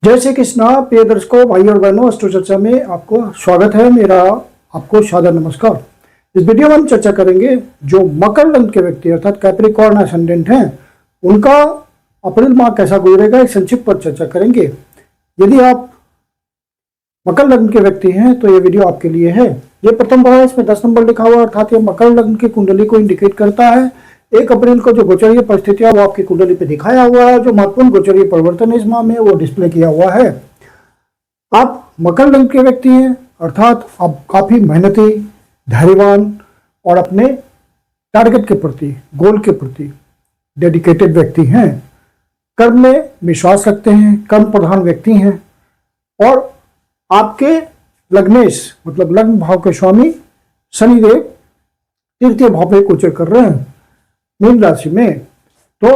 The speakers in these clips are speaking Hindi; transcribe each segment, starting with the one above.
जय श्री कृष्णा। प्रिय दर्शकों, भाई और बहनों, अस्ट्रो चर्चा में आपको स्वागत है। मेरा आपको सादर नमस्कार। इस वीडियो में हम चर्चा करेंगे जो मकर लग्न के व्यक्ति अर्थात कैप्रिकॉर्न असेंडेंट हैं, उनका अप्रैल माह कैसा गुजरेगा, एक संक्षिप्त पर चर्चा करेंगे। यदि आप मकर लग्न के व्यक्ति हैं तो ये वीडियो आपके लिए है। ये प्रथम भाव है, इसमें 10 नंबर लिखा हुआ है, अर्थात ये मकर लग्न की कुंडली को इंडिकेट करता है। 1 अप्रैल को जो गोचरीय परिस्थितियां वो आपकी कुंडली पे दिखाया हुआ है, जो महत्वपूर्ण गोचरीय परिवर्तन इस माह में वो डिस्प्ले किया हुआ है। आप मकर लग्न के व्यक्ति हैं, अर्थात आप काफी मेहनती, धैर्यवान और अपने टारगेट के प्रति, गोल के प्रति डेडिकेटेड व्यक्ति हैं। कर्म में विश्वास रखते हैं, कर्म प्रधान व्यक्ति हैं और आपके लग्नेश मतलब लग्न भाव के स्वामी शनिदेव तृतीय भाव पे गोचर कर रहे हैं मीन राशि में। तो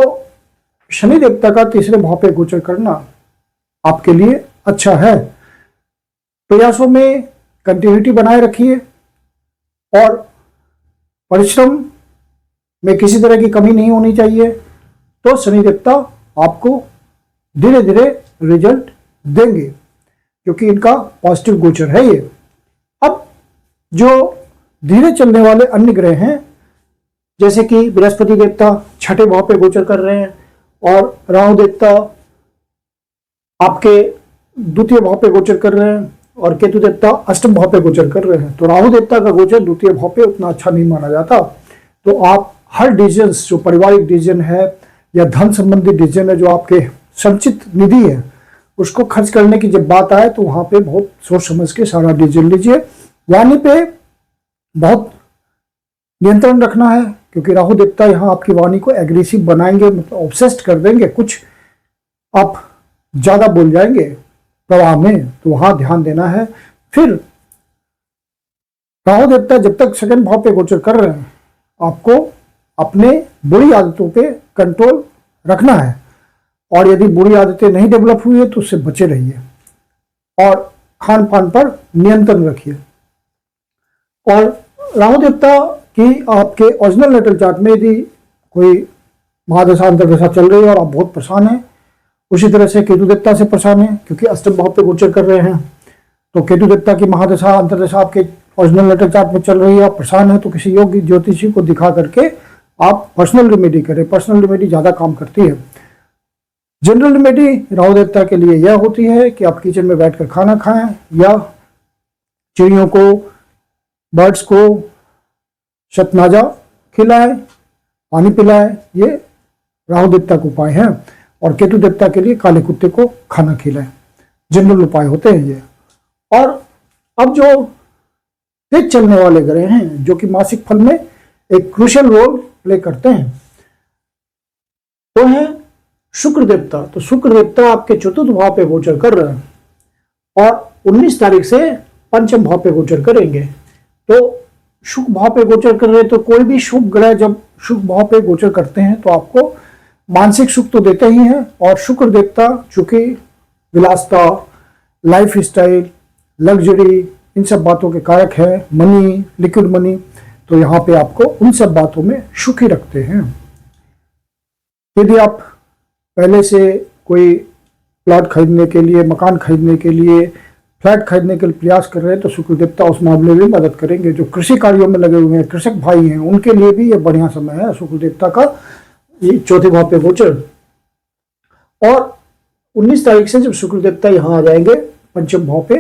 शनि देवता का तीसरे भाव पे गोचर करना आपके लिए अच्छा है। प्रयासों में कंटिन्यूटी बनाए रखिए और परिश्रम में किसी तरह की कमी नहीं होनी चाहिए, तो शनि देवता आपको धीरे धीरे रिजल्ट देंगे, क्योंकि इनका पॉजिटिव गोचर है ये। अब जो धीरे चलने वाले अन्य ग्रह हैं, जैसे कि बृहस्पति देवता छठे भाव पे गोचर कर रहे हैं और राहु देवता आपके द्वितीय भाव पे गोचर कर रहे हैं और केतु देवता अष्टम भाव पे गोचर कर रहे हैं। तो राहु देवता का गोचर द्वितीय भाव पे उतना अच्छा नहीं माना जाता। तो आप हर डिसीजन, जो पारिवारिक डिसीजन है या धन संबंधी डिसीजन है, जो आपके संचित निधि है, उसको खर्च करने की जब बात आए तो वहां पे बहुत सोच समझ के सारा डिसीजन लीजिए। वाणी पे बहुत नियंत्रण रखना है, क्योंकि राहु देवता यहाँ आपकी वाणी को एग्रेसिव बनाएंगे, मतलब ऑब्सेस्ड कर देंगे, कुछ आप ज्यादा बोल जाएंगे प्रवाह में, तो वहां ध्यान देना है। फिर राहु देवता जब तक सेकंड भाव पे गोचर कर रहे हैं, आपको अपने बुरी आदतों पे कंट्रोल रखना है और यदि बुरी आदतें नहीं डेवलप हुई है तो उससे बचे रहिए और खान पान पर नियंत्रण रखिए। और राहु देवता कि आपके ओरिजिनल नेटल चार्ट में यदि कोई महादशा अंतर्दशा चल रही है और आप बहुत परेशान हैं, उसी तरह से केतु देवता से परेशान है, क्योंकि अष्टम भाव पे गोचर कर रहे हैं। तो केतु देवता की महादशा अंतर्दशा आपके ओरिजिनल नेटल चार्ट में चल रही है, आप परेशान है, तो किसी योग्य ज्योतिषी को दिखा करके आप पर्सनल रेमेडी करें। पर्सनल रेमेडी ज्यादा काम करती है। जनरल रेमेडी राहु देवता के लिए यह होती है कि आप किचन में बैठकर खाना खाएं या चिड़ियों को, बर्ड्स को शतनाजा खिलाएं, पानी पिलाएं। ये राहु देवता के उपाय हैं। और केतु देवता के लिए काले कुत्ते को खाना खिलाएं। जनरल उपाय होते हैं ये। और अब जो तेज चलने वाले ग्रह हैं, जो कि मासिक फल में एक क्रूशियल रोल प्ले करते हैं, तो है शुक्र देवता। तो शुक्र देवता आपके चतुर्थ भाव पे गोचर कर रहे हैं और 19 तारीख से पंचम भाव पे गोचर करेंगे। तो शुभ भाव पे गोचर कर रहे हैं, तो कोई भी शुभ ग्रह जब शुभ भाव पे गोचर करते हैं तो आपको मानसिक सुख तो देते ही हैं। और शुक्र देवता चूंकि विलासता, लाइफ स्टाइल, लग्जरी, इन सब बातों के कारक है, मनी, लिक्विड मनी, तो यहाँ पे आपको उन सब बातों में सुखी रखते हैं। यदि आप पहले से कोई प्लॉट खरीदने के लिए, मकान खरीदने के लिए, फ्लैट खरीदने के लिए प्रयास कर रहे हैं, तो शुक्र देवता उस मामले में मदद करेंगे। जो कृषि कार्यों में लगे हुए हैं, कृषक भाई हैं, उनके लिए भी ये बढ़िया समय है शुक्र देवता का, ये चौथे भाव पे गोचर। और 19 तारीख से जब शुक्र देवता यहाँ आ जाएंगे पंचम भाव पे,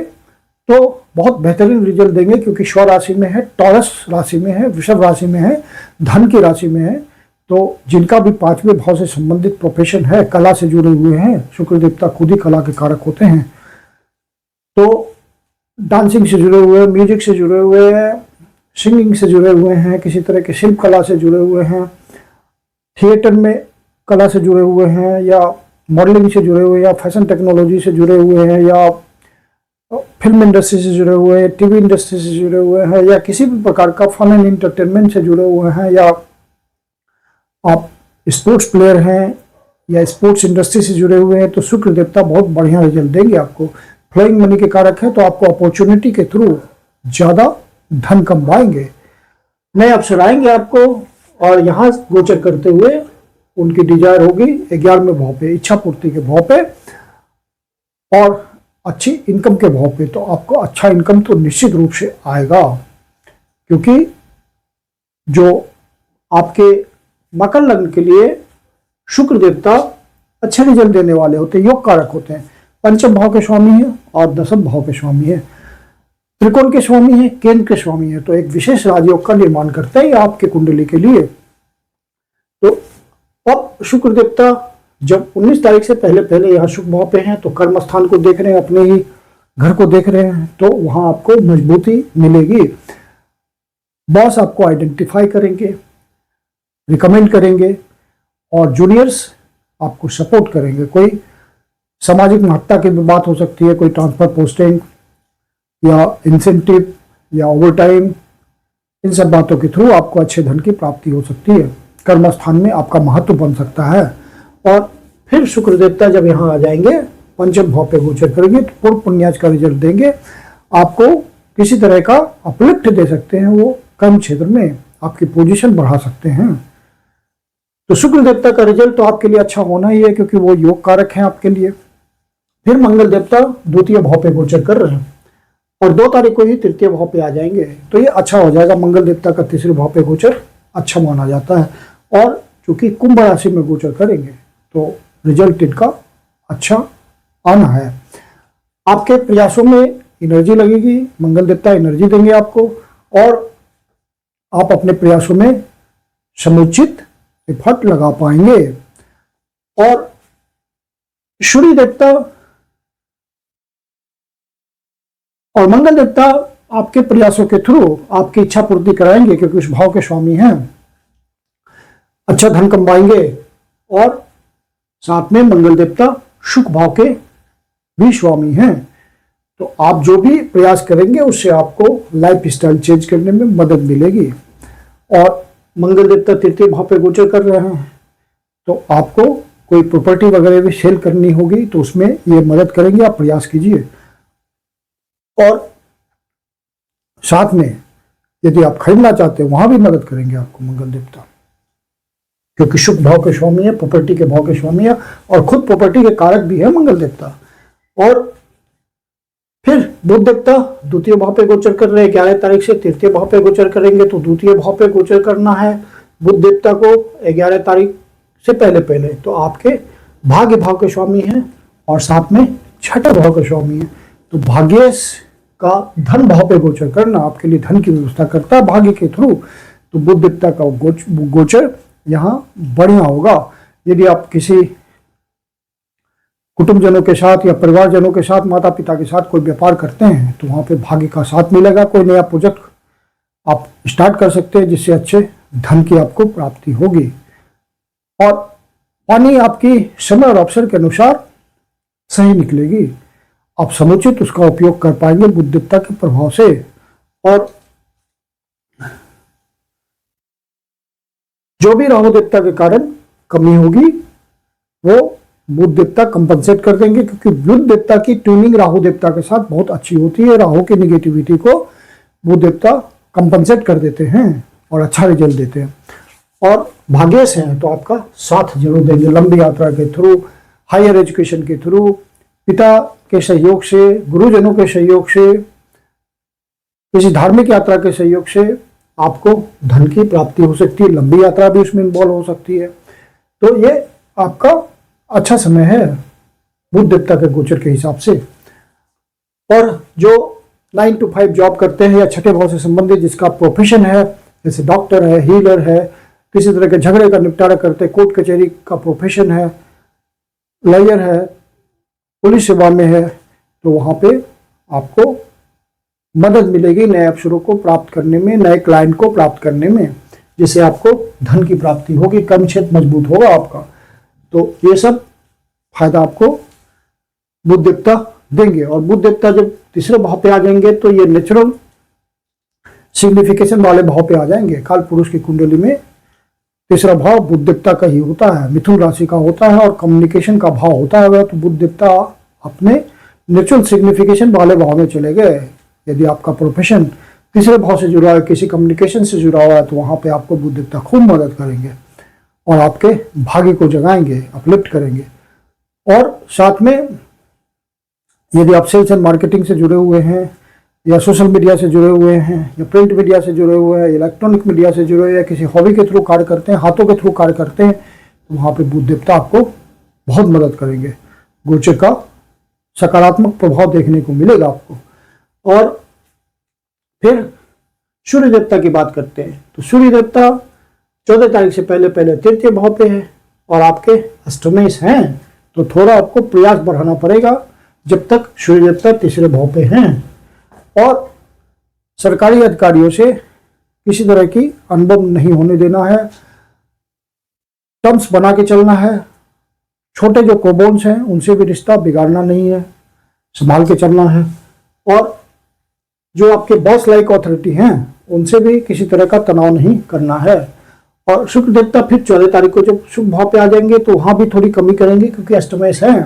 तो बहुत बेहतरीन रिजल्ट देंगे, क्योंकि स्व राशि में है, टॉरस राशि में है, वृषभ राशि में है, धन की राशि में है। तो जिनका भी 5वें भाव से संबंधित प्रोफेशन है, कला से जुड़े हुए हैं, शुक्र देवता खुद ही कला के कारक होते हैं। तो डांसिंग से जुड़े हुए हैं, म्यूजिक से जुड़े हुए हैं, सिंगिंग से जुड़े हुए हैं, किसी तरह के शिल्प कला से जुड़े हुए हैं, थिएटर में कला से जुड़े हुए हैं, या मॉडलिंग से जुड़े हुए हैं, या फैशन टेक्नोलॉजी से जुड़े हुए हैं, या फिल्म इंडस्ट्री से जुड़े हुए हैं, टीवी इंडस्ट्री से जुड़े हुए हैं, या किसी भी प्रकार का फन एंड एंटरटेनमेंट से जुड़े हुए हैं, या आप स्पोर्ट्स प्लेयर हैं या स्पोर्ट्स इंडस्ट्री से जुड़े हुए हैं, तो शुक्र देवता बहुत बढ़िया रिजल्ट देंगे आपको। फ्लोइंग मनी के कारक है, तो आपको अपॉर्चुनिटी के थ्रू ज्यादा धन कमाएंगे, नए अवसर आएंगे आपको। और यहाँ गोचर करते हुए उनकी डिजायर होगी 11वें भाव पे, इच्छा पूर्ति के भाव पे। और अच्छी इनकम के भाव पे, तो आपको अच्छा इनकम तो निश्चित रूप से आएगा, क्योंकि जो आपके मकर लग्न के लिए शुक्र देवता अच्छे रिजल्ट देने वाले होते हैं, योग कारक होते हैं। पंचम भाव के स्वामी है और दसम भाव के स्वामी है, त्रिकोण के स्वामी है, केंद्र के स्वामी है, तो एक विशेष राजयोग का निर्माण करते हैं आपके कुंडली के लिए। तो अब शुक्र देवता जब 19 तारीख से पहले पहले यहाँ शुभ भाव पे हैं, तो कर्म स्थान को देख रहे हैं, अपने ही घर को देख रहे हैं, तो वहां आपको मजबूती मिलेगी। बॉस आपको आइडेंटिफाई करेंगे, रिकमेंड करेंगे, और जूनियर्स आपको सपोर्ट करेंगे। कोई सामाजिक महत्ता की भी बात हो सकती है, कोई ट्रांसफर पोस्टिंग या इंसेंटिव या ओवरटाइम, इन सब बातों के थ्रू आपको अच्छे धन की प्राप्ति हो सकती है। कर्म स्थान में आपका महत्व बन सकता है। और फिर शुक्र देवता जब यहाँ आ जाएंगे, पंचम भाव पे गोचर करेंगे, तो पूर्व पुण्याज का रिजल्ट देंगे, आपको किसी तरह का अपलिफ्ट दे सकते हैं, वो कर्म क्षेत्र में आपकी पोजीशन बढ़ा सकते हैं। तो शुक्र देवता का रिजल्ट तो आपके लिए अच्छा होना ही है, क्योंकि वो योग कारक है आपके लिए। फिर मंगल देवता द्वितीय भाव पे गोचर कर रहे हैं और 2 तारीख को ही तृतीय भाव पे आ जाएंगे, तो ये अच्छा हो जाएगा। मंगल देवता का तीसरे भाव पे गोचर अच्छा माना जाता है, और चूंकि कुंभ राशि में गोचर करेंगे तो रिजल्ट इनका अच्छा आना है। आपके प्रयासों में एनर्जी लगेगी, मंगल देवता एनर्जी देंगे आपको, और आप अपने प्रयासों में समुचित एफर्ट लगा पाएंगे। और सूर्य देवता और मंगल देवता आपके प्रयासों के थ्रू आपकी इच्छा पूर्ति कराएंगे, क्योंकि उस भाव के स्वामी हैं, अच्छा धन कमाएंगे। और साथ में मंगल देवता शुक्र भाव के भी स्वामी हैं, तो आप जो भी प्रयास करेंगे उससे आपको लाइफ स्टाइल चेंज करने में मदद मिलेगी। और मंगल देवता तृतीय भाव पे गोचर कर रहे हैं, तो आपको कोई प्रॉपर्टी वगैरह भी सेल करनी होगी, तो उसमें ये मदद करेंगे, आप प्रयास कीजिए। और साथ में यदि आप खरीदना चाहते हैं, वहां भी मदद करेंगे आपको मंगल देवता, क्योंकि शुक्र भाव के स्वामी है, प्रॉपर्टी के भाव के स्वामी है, और खुद प्रॉपर्टी के कारक भी है मंगल देवता। और फिर बुध देवता द्वितीय भाव पे गोचर कर रहे हैं, 11 तारीख से तृतीय भाव पे गोचर करेंगे, तो द्वितीय भाव पे गोचर करना है बुध देवता को 11 तारीख से पहले पहले, तो आपके भाग्य भाव के स्वामी हैं और साथ में छठे भाव के स्वामी हैं। तो भाग्येश का धन भाव पे गोचर करना आपके लिए धन की व्यवस्था करता है भाग्य के थ्रू, तो बुध देवता का गोचर यहाँ बढ़िया होगा। यदि आप किसी कुटुंबजनों के साथ या परिवारजनों के साथ, माता पिता के साथ कोई व्यापार करते हैं, तो वहाँ पे भाग्य का साथ मिलेगा। कोई नया प्रोजेक्ट आप स्टार्ट कर सकते हैं, जिससे अच्छे धन की आपको प्राप्ति होगी। और पानी आपकी समय और अवसर के अनुसार सही निकलेगी, आप समुचित उसका उपयोग कर पाएंगे बुध देवता के प्रभाव से। और जो भी राहु देवता के कारण कमी होगी वो बुध देवता कंपनसेट कर देंगे, क्योंकि बुध देवता की ट्यूनिंग राहु देवता के साथ बहुत अच्छी होती है। राहु की निगेटिविटी को बुध देवता कंपनसेट कर देते हैं और अच्छा रिजल्ट देते हैं। और भाग्येश हैं तो आपका साथ जरूर देंगे, लंबी यात्रा के थ्रू, हायर एजुकेशन के थ्रू, पिता के सहयोग से, गुरुजनों के सहयोग से, किसी धार्मिक यात्रा के सहयोग से आपको धन की प्राप्ति हो सकती है। लंबी यात्रा भी उसमें इन्वॉल्व हो सकती है। तो ये आपका अच्छा समय है बुध देवता के गोचर के हिसाब से। और जो 9 to 5 जॉब करते हैं या छठे भाव से संबंधित जिसका प्रोफेशन है, जैसे डॉक्टर है, हीलर है, किसी तरह के झगड़े का निपटारा करते, कोर्ट कचहरी का प्रोफेशन है, लॉयर है, पुलिस सेवा में है, तो वहाँ पे आपको मदद मिलेगी नए अवसरों को प्राप्त करने में, नए क्लाइंट को प्राप्त करने में, जिससे आपको धन की प्राप्ति होगी, कर्म क्षेत्र मजबूत होगा आपका। तो ये सब फायदा आपको बुध देवता देंगे। और बुध देवता जब तीसरे भाव पे आ जाएंगे तो ये नेचुरल सिग्निफिकेशन वाले भाव पे आ जाएंगे। काल पुरुष की कुंडली में तीसरा भाव बुध देवता का ही होता है, मिथुन राशि का होता है और कम्युनिकेशन का भाव होता है। तो बुध देवता अपने नेचुरल सिग्निफिकेशन वाले भाव में चले गए। यदि आपका प्रोफेशन तीसरे भाव से जुड़ा है, किसी कम्युनिकेशन से जुड़ा हुआ है, तो वहां पे आपको बुध देवता खूब मदद करेंगे और आपके भाग्य को जगाएंगे, अपलिफ्ट करेंगे। और साथ में यदि आप सेल्स एंड मार्केटिंग से जुड़े हुए हैं, या सोशल मीडिया से जुड़े हुए हैं, या प्रिंट मीडिया से जुड़े हुए हैं, इलेक्ट्रॉनिक मीडिया से जुड़े हुए हैं, किसी हॉबी के थ्रू कार्य करते हैं, हाथों के थ्रू कार्य करते हैं, तो वहाँ पे बुध देवता आपको बहुत मदद करेंगे। गोचर का सकारात्मक प्रभाव देखने को मिलेगा आपको। और फिर सूर्य देवता की बात करते हैं, तो सूर्य देवता 14 तारीख से पहले पहले तृतीय भाव पे है और आपके अष्टमेश हैं, तो थोड़ा आपको प्रयास बढ़ाना पड़ेगा जब तक सूर्य देवता तीसरे भाव पे हैं। और सरकारी अधिकारियों से किसी तरह की अनुभव नहीं होने देना है, टर्म्स बना के चलना है। छोटे जो कोबोन्स हैं उनसे भी रिश्ता बिगाड़ना नहीं है, संभाल के चलना है। और जो आपके बॉस लाइक अथॉरिटी हैं उनसे भी किसी तरह का तनाव नहीं करना है। और शुक्र देवता फिर 14 तारीख को जब शुभ भाव पे आ जाएंगे तो वहाँ भी थोड़ी कमी करेंगे, क्योंकि अष्टमेश है,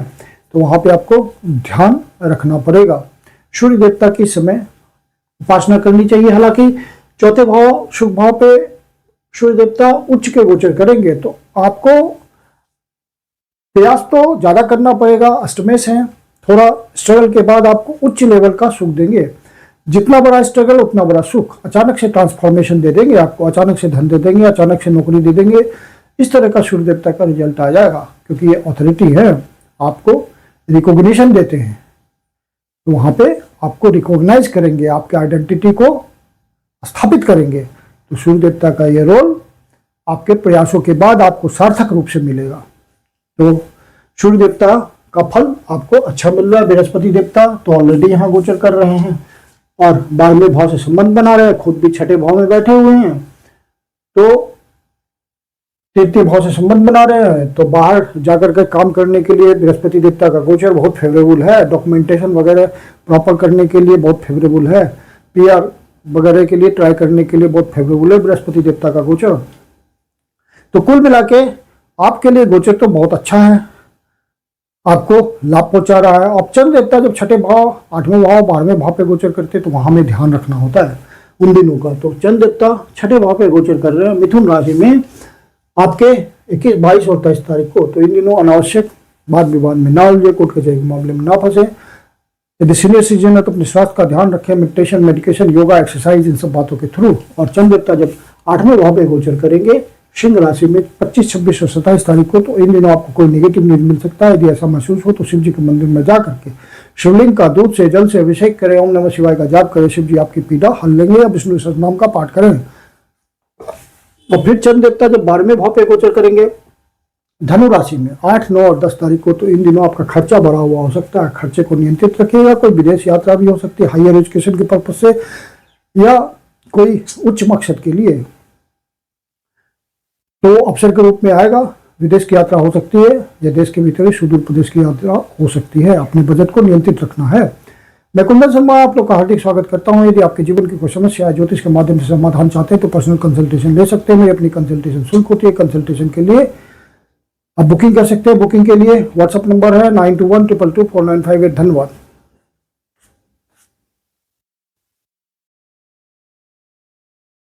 तो वहाँ पे आपको ध्यान रखना पड़ेगा। सूर्य देवता की समय उपासना करनी चाहिए। हालांकि चौथे भाव शुभ भाव पे सूर्य देवता उच्च के गोचर करेंगे, तो आपको प्रयास तो ज्यादा करना पड़ेगा। अष्टमेश है, थोड़ा स्ट्रगल के बाद आपको उच्च लेवल का सुख देंगे। जितना बड़ा स्ट्रगल उतना बड़ा सुख। अचानक से ट्रांसफॉर्मेशन दे देंगे आपको, अचानक से धन दे देंगे, अचानक से नौकरी दे देंगे। इस तरह का सूर्य देवता का रिजल्ट आ जाएगा, क्योंकि ये अथॉरिटी है, आपको रिकॉग्निशन देते हैं, तो वहाँ पे आपको रिकॉग्नाइज करेंगे, आपके आइडेंटिटी को स्थापित करेंगे। तो सूर्य देवता का ये रोल आपके प्रयासों के बाद आपको सार्थक रूप से मिलेगा। तो सूर्य देवता का फल आपको अच्छा मिल रहा है। बृहस्पति देवता तो ऑलरेडी यहाँ गोचर कर रहे हैं और 12वें भाव से संबंध बना रहे हैं, खुद भी छठे भाव में बैठे हुए हैं, तो तृतीय भाव से संबंध बना रहे हैं। तो बाहर जाकर के काम करने के लिए बृहस्पति देवता का गोचर बहुत फेवरेबल है। डॉक्यूमेंटेशन वगैरह प्रॉपर करने के लिए बहुत फेवरेबल है। पीआर वगैरह के लिए ट्राई करने के लिए बहुत फेवरेबल है बृहस्पति देवता का गोचर। तो कुल मिला के आपके लिए गोचर तो बहुत अच्छा है, आपको लाभ पहुंचा रहा है। अब चंद्र देवता जब छठे भाव, 8वें भाव, 12वें भाव पे गोचर करते हैं, तो वहां में ध्यान रखना होता है उन दिनों का। तो चंद्र देवता छठे भाव पे गोचर कर रहे हैं मिथुन राशि में आपके 21, 22 और 23 तारीख को। तो इन दिनों अनावश्यक वाद विवाद में ना उलझे, कोर्ट कचहरी के मामले में ना फंसे। यदि सीनियर सिटीजन है तो अपने स्वास्थ्य का ध्यान रखें, मेडिटेशन, मेडिकेशन, योगा, एक्सरसाइज, इन सब बातों के थ्रू। और चंद्र देवता जब 8वें भाव पे गोचर करेंगे सिंह राशि में 25, 26 और 27 तारीख को, तो इन दिनों आपको कोई नेगेटिव न्यूज मिल सकता है। यदि ऐसा महसूस हो तो शिव जी के मंदिर में जा करके शिवलिंग का दूध से, जल से अभिषेक करें, ओम नमः शिवाय का जाप करें, शिव जी आपकी पीड़ा हल लेंगे, या विष्णु सहस्त्रनाम का पाठ करें। और फिर चंद्र देवता जब 12वें भाव पे गोचर करेंगे धनु राशि में 8, 9 और 10 तारीख को, तो इन दिनों आपका खर्चा बढ़ा हुआ हो सकता है। खर्चे को नियंत्रित रखिएगा। कोई विदेश यात्रा भी हो सकती है, हायर एजुकेशन के पर्पज से, या कोई उच्च मकसद के लिए, तो अवसर के रूप में आएगा। विदेश की यात्रा हो सकती है, या देश के भीतर सुदूर प्रदेश की यात्रा हो सकती है। अपने बजट को नियंत्रित रखना है। मैं कुंदन शर्मा आप लोग का हार्दिक स्वागत करता हूं। यदि आपके जीवन की कोई समस्या ज्योतिष के माध्यम से समाधान चाहते हैं तो पर्सनल कंसल्टेशन ले सकते हैं। मेरी अपनी कंसल्टेशन शुल्क होती है। कंसल्टेशन के लिए आप बुकिंग कर सकते हैं। बुकिंग के लिए व्हाट्सएप नंबर है 9212224958। धन्यवाद।